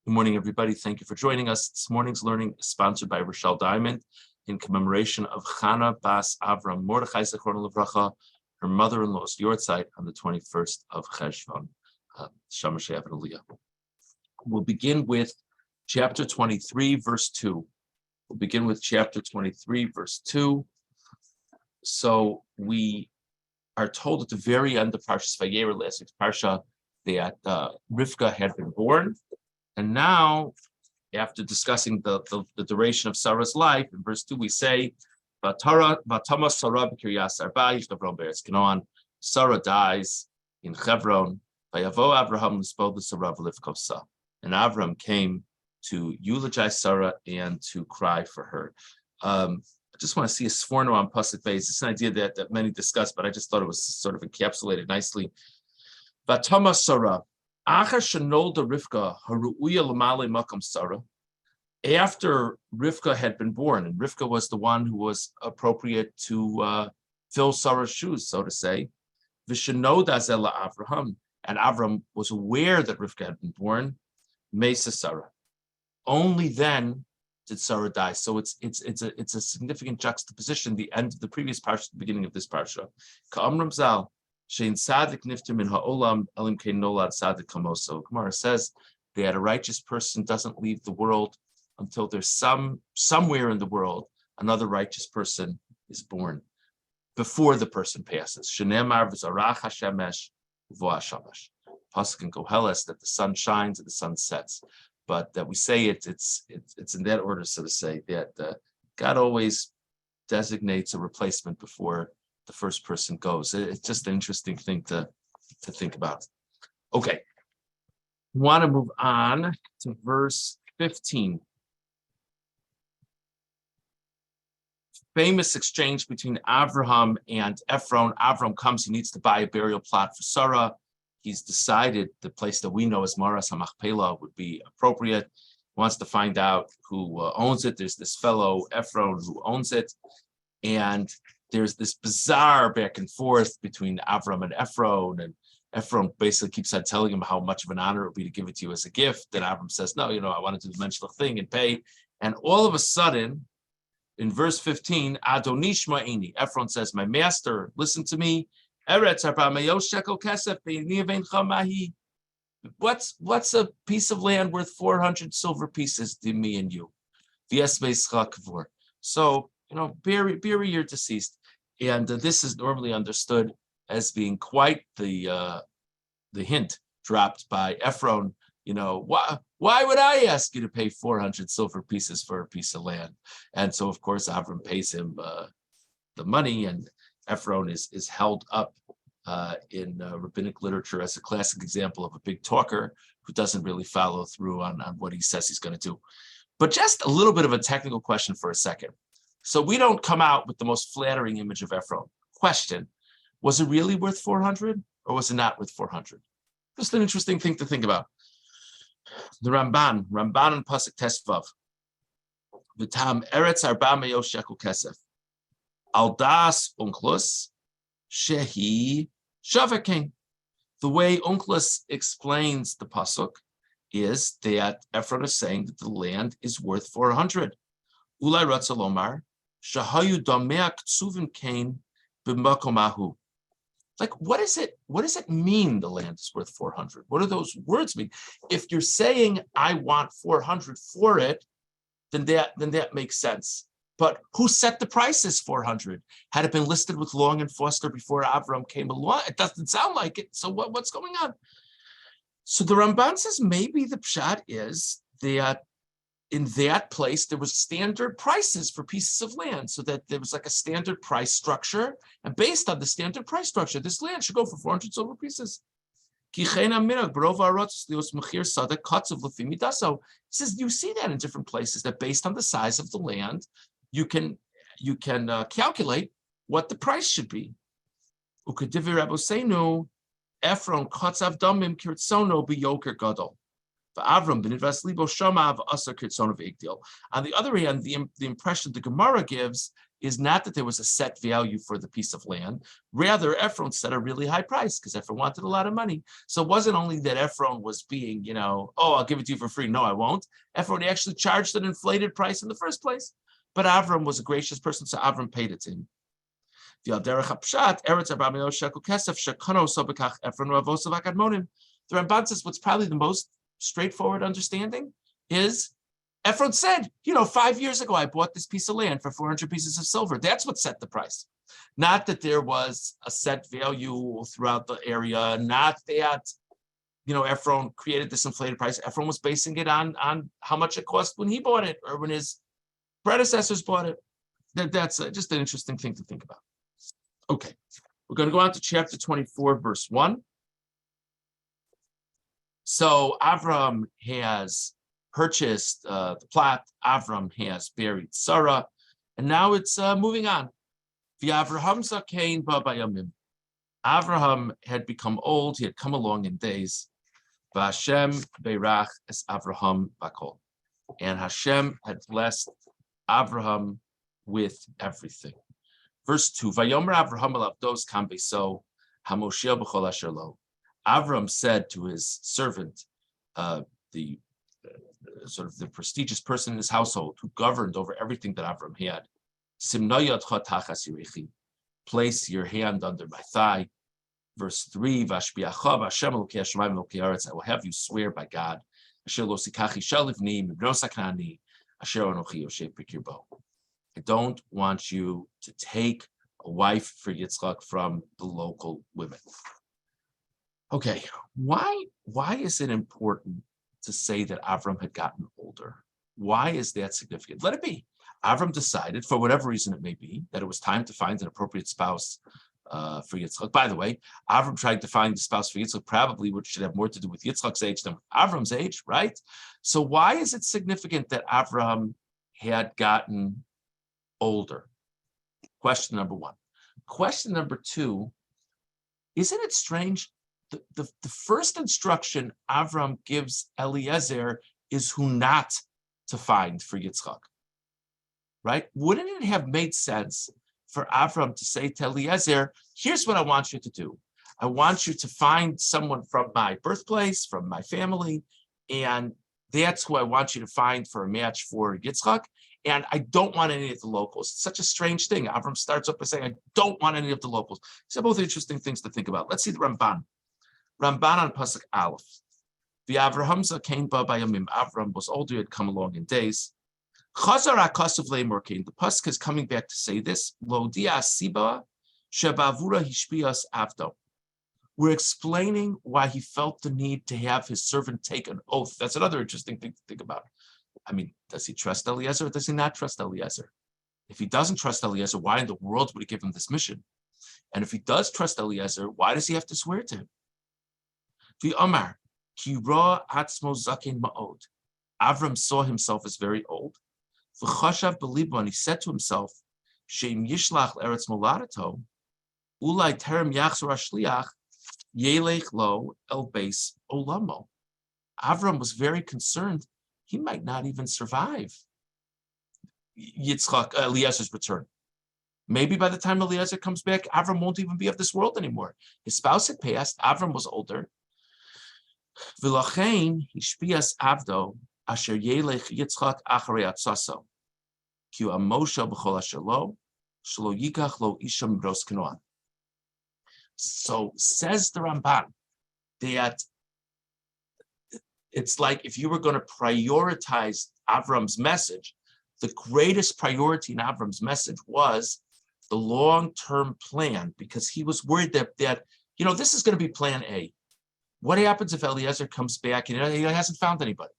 Good morning, everybody. Thank you for joining us. This morning's learning is sponsored by Rochelle Diamond in commemoration of Chana Bas Avram Mordechai Zechron Levracha, her mother-in-law's yahrzeit on the 21st of Cheshvan. Shamash She'av Aliyah. We'll begin with chapter 23, verse 2. We'll begin with chapter 23, verse 2. So we are told at the very end of Parshas Vayera, last week's Parsha, that Rivka had been born. And now, after discussing the duration of Sarah's life, in verse 2 we say, Sarah dies in Hebron, and Avram came to eulogize Sarah and to cry for her. I just want to see a sforno on Pasuk Beis. It's an idea that many discuss, but I just thought it was sort of encapsulated nicely. Vatama Sarah. After Rivka had been born, and Rivka was the one who was appropriate to fill Sarah's shoes, so to say, Avraham, and Avram was aware that Rivka had been born, Mesa Sarah. Only then did Sarah die. So it's a significant juxtaposition, the end of the previous parsha, the beginning of this parsha. Ka'amram Zal. Gemara says that a righteous person doesn't leave the world until there's somewhere in the world another righteous person is born before the person passes. Pasuk in Koheles that the sun shines and the sun sets, but that we say it's in that order, so to say, that God always designates a replacement before the first person goes. It's just an interesting thing to think about. Okay. I want to move on to verse 15. Famous exchange between Avraham and Ephron. Avram comes, he needs to buy a burial plot for Sarah. He's decided the place that we know as Maras HaMachpelah would be appropriate. He wants to find out who owns it. There's this fellow Ephron who owns it. And there's this bizarre back and forth between Avram and Ephron basically keeps on telling him how much of an honor it would be to give it to you as a gift. And Avram says, no, I want to do the mentioned thing and pay. And all of a sudden, in verse 15, Adonish Ma'ini, Ephron says, my master, listen to me. What's a piece of land worth 400 silver pieces to me and you? So, bury your deceased. And this is normally understood as being quite the hint dropped by Ephron. Why would I ask you to pay 400 silver pieces for a piece of land? And so, of course, Avram pays him the money, and Ephron is held up in rabbinic literature as a classic example of a big talker who doesn't really follow through on what he says he's going to do. But just a little bit of a technical question for a second. So we don't come out with the most flattering image of Ephron. Question, was it really worth 400 or was it not worth 400? Just an interesting thing to think about. The Ramban and Pasuk Tesvav. V'tam eretz arba me'o shekel kesef. Al das Onkelos shehi shavakin. The way Onkelos explains the Pasuk is that Ephron is saying that the land is worth 400. Ulai Ratza Lomar. Shahayu Damea Ksuvim Kain B'makomahu. Like, what does it mean the land is worth 400? What do those words mean? If you're saying I want 400 for it, then that makes sense. But who set the prices 400? Had it been listed with Long and Foster before Avram came along? It doesn't sound like it. So what's going on? So the Ramban says maybe the pshat is that in that place, there was standard prices for pieces of land, so that there was like a standard price structure. And based on the standard price structure, this land should go for 400 silver pieces. He says, you see that in different places, that based on the size of the land, you can calculate what the price should be. Ephron kotzav damim kirtsono biyoker gadol. On the other hand, the impression the Gemara gives is not that there was a set value for the piece of land. Rather, Ephron set a really high price because Ephron wanted a lot of money. So it wasn't only that Ephron was being, oh, I'll give it to you for free. No, I won't. Ephron actually charged an inflated price in the first place. But Avram was a gracious person, so Avram paid it to him. The Ramban says what's probably the most straightforward understanding is Ephron said, 5 years ago, I bought this piece of land for 400 pieces of silver. That's what set the price. Not that there was a set value throughout the area, not that, Ephron created this inflated price. Ephron was basing it on how much it cost when he bought it or when his predecessors bought it. That's just an interesting thing to think about. Okay, we're going to go on to chapter 24, verse 1. So Avram has purchased the plot. Avram has buried Sarah, and now it's moving on. Avraham had become old; he had come along in days. V'Hashem beirach es Avraham bakol, and Hashem had blessed Avraham with everything. Verse 2. Vayomer Avraham elavdos kam beiso hamoshel b'chol asher lo. Avram said to his servant, the sort of the prestigious person in his household who governed over everything that Avram had, Simnoyotcha tachas yirechi, place your hand under my thigh. Verse 3, Vashbiacha v'Hashem elokei hashamayim elokei haaretz, I will have you swear by God, asher lo sikachi shel livni mibno saknani, asher anochi yoshev b'kirbo. I don't want you to take a wife for Yitzchak from the local women. Okay, why is it important to say that Avram had gotten older? Why is that significant? Let it be. Avram decided, for whatever reason it may be, that it was time to find an appropriate spouse for Yitzchak. By the way, Avram tried to find the spouse for Yitzchak, probably which should have more to do with Yitzchak's age than with Avram's age, right? So why is it significant that Avram had gotten older? Question number one. Question number two, isn't it strange? The first instruction Avram gives Eliezer is who not to find for Yitzchak, right? Wouldn't it have made sense for Avram to say to Eliezer, here's what I want you to do. I want you to find someone from my birthplace, from my family, and that's who I want you to find for a match for Yitzchak. And I don't want any of the locals. It's such a strange thing. Avram starts up by saying, I don't want any of the locals. These are both interesting things to think about. Let's see the Ramban. Ramban on Pasuk Aleph. V'Avraham came by Yamim. Avram was older; he had come along in days. Chazar Akasav Leimor came. The Pasuk is coming back to say this. Lo dia siba shebavura hishpias avdo. We're explaining why he felt the need to have his servant take an oath. That's another interesting thing to think about. I mean, does he trust Eliezer or does he not trust Eliezer? If he doesn't trust Eliezer, why in the world would he give him this mission? And if he does trust Eliezer, why does he have to swear to him? V'Amar ki ra atzmo zaken ma'od. Avram saw himself as very old. V'chashav b'libo, and he said to himself, she'im yishlach eretz moladato, ulai terem yachzor hashliach, yelech lo el beis olamo. Avram was very concerned he might not even survive Eliezer's return. Maybe by the time Eliezer comes back, Avram won't even be of this world anymore. His spouse had passed. Avram was older. V'lachein hishpias avdo asher yelech Yitzchak acharei atzaso ki hu amosha b'chol asher lo shelo yikach lo isha mibros Kenoan. So says the Ramban that it's like if you were going to prioritize Avram's message, the greatest priority in Avram's message was the long-term plan, because he was worried that this is going to be plan A. What happens if Eliezer comes back and he hasn't found anybody?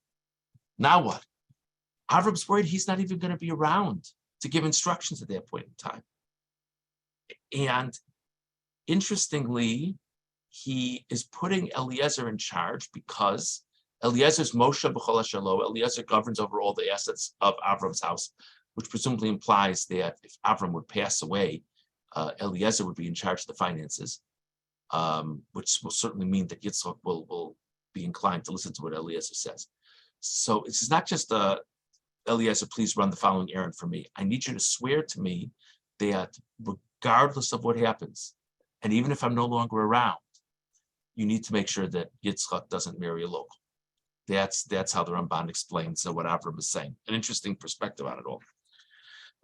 Now what? Avram's worried he's not even going to be around to give instructions at that point in time. And interestingly, he is putting Eliezer in charge because Eliezer's Moshe b'chol asher lo. Eliezer governs over all the assets of Avram's house, which presumably implies that if Avram would pass away, Eliezer would be in charge of the finances, which will certainly mean that Yitzchak will be inclined to listen to what Eliezer says. So it's not just Eliezer, please run the following errand for me. I need you to swear to me that regardless of what happens, and even if I'm no longer around, you need to make sure that Yitzchak doesn't marry a local. That's how the Ramban explains what Avram is saying. An interesting perspective on it all.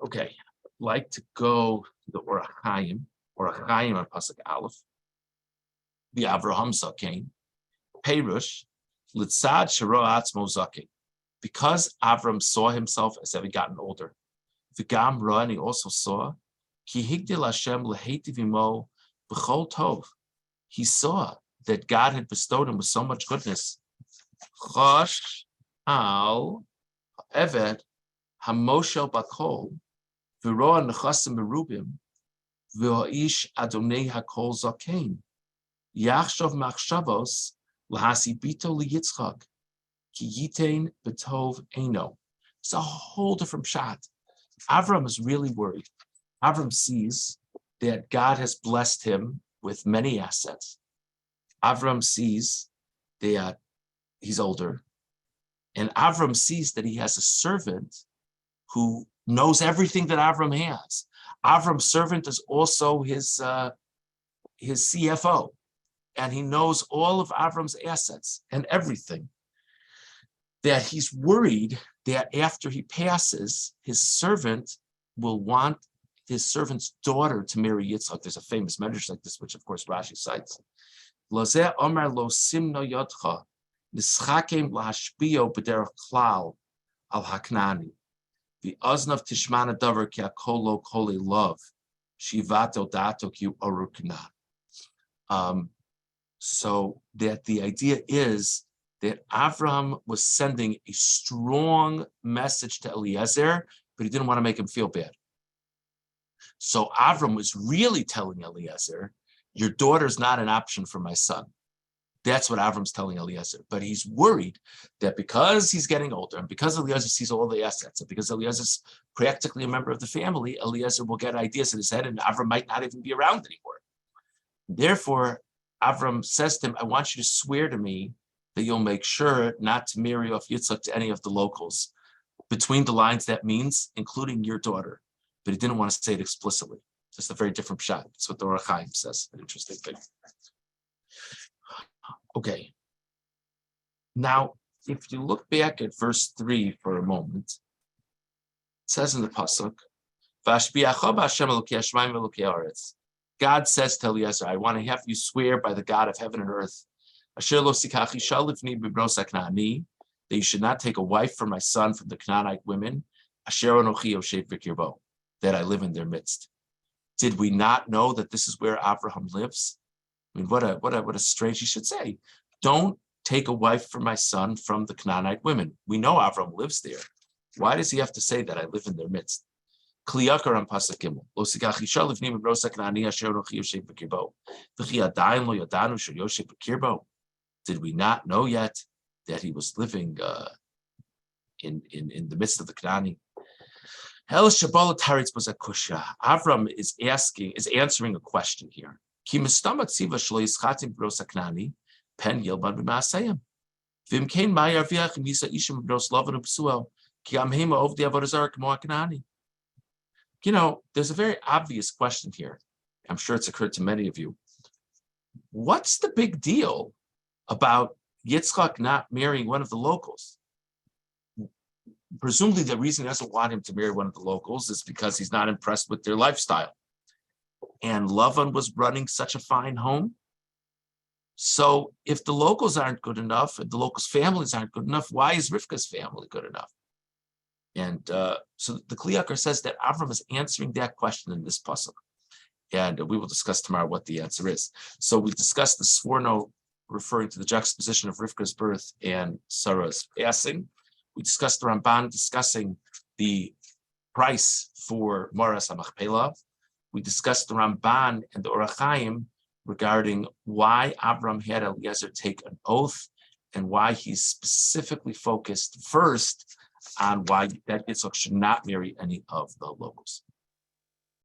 Okay, I'd like to go to the Orach Chaim on Pasuk Aleph. The Avraham Zakein, Perush, Litzad Shero Atzmo Zakein. Because Avram saw himself as having gotten older, V'gam Ra, and he also saw, Ki Higdil Hashem Lehetiv Imo B'chol Tov. He saw that God had bestowed him with so much goodness. Chosh al Evet Hamoshel Bakol V'roa Nechasim Merubim V'hoish Adonai Hakol Zakein Yachshov Machshavos Lahasibito LiYitzchak Ki Yitain B'tov Eino. It's a whole different shot. Avram is really worried. Avram sees that God has blessed him with many assets. Avram sees that he's older. And Avram sees that he has a servant who knows everything that Avram has. Avram's servant is also his CFO. And he knows all of Avram's assets and everything. That he's worried that after he passes, his servant will want his servant's daughter to marry Yitzchak. There's a famous medrash like this, which of course Rashi cites. Lozeh Omer lo simno yodcha nischakem lahashpio b'derech klal al haknani v'oznav tishmana davar ki akolo koli love shivato dato ki orukna. So that the idea is that Avram was sending a strong message to Eliezer, but he didn't want to make him feel bad. So Avram was really telling Eliezer, your daughter's not an option for my son. That's what Avram's telling Eliezer. But he's worried that because he's getting older, and because Eliezer sees all the assets, and because Eliezer's practically a member of the family, Eliezer will get ideas in his head, and Avram might not even be around anymore. Therefore, Avram says to him, I want you to swear to me that you'll make sure not to marry off Yitzchak to any of the locals. Between the lines, that means including your daughter. But he didn't want to say it explicitly. Just a very different shot. That's what the Orach Chaim says. An interesting thing. Okay. Now, if you look back at verse 3 for a moment, it says in the Pasuk, God says to Eliezer, I want to have you swear by the God of heaven and earth, that you should not take a wife for my son from the Canaanite women, that I live in their midst. Did we not know that this is where Abraham lives? I mean, what a strange, he should say, don't take a wife for my son from the Canaanite women. We know Abraham lives there. Why does he have to say that I live in their midst? Kliyakar on Pasuk Gimel. Lo sikach isha livnim b'rosa Kanaani asher anochi yoshev b'kirbo. V'chi adayin lo yadanu shel yoshev b'kirbo. Did we not know yet that he was living in the midst of the Kanaani? Hel Shabbalat Haritz was a kusha. Avram is answering a question here. Ki mistamat siva shlo yischatim b'rosa Kanaani pen yilban b'maasayim. V'im kein ma'yarviach im yisa ishim b'ros lavan u'psuel ki amhema ovdi avodah k'mo Kanaani. You know, there's a very obvious question here. I'm sure it's occurred to many of you. What's the big deal about Yitzchak not marrying one of the locals? Presumably the reason he doesn't want him to marry one of the locals is because he's not impressed with their lifestyle. And Lavan was running such a fine home. So if the locals aren't good enough and the locals' families aren't good enough, why is Rivka's family good enough? And so the Kliyakar says that Avram is answering that question in this pasuk. And we will discuss tomorrow what the answer is. So we discussed the Sforno referring to the juxtaposition of Rivka's birth and Sarah's passing. We discussed the Ramban discussing the price for Maras HaMachpelah. We discussed the Ramban and the Orach Chaim regarding why Avram had Eliezer take an oath and why he's specifically focused first on why that Yitzchak should not marry any of the locals.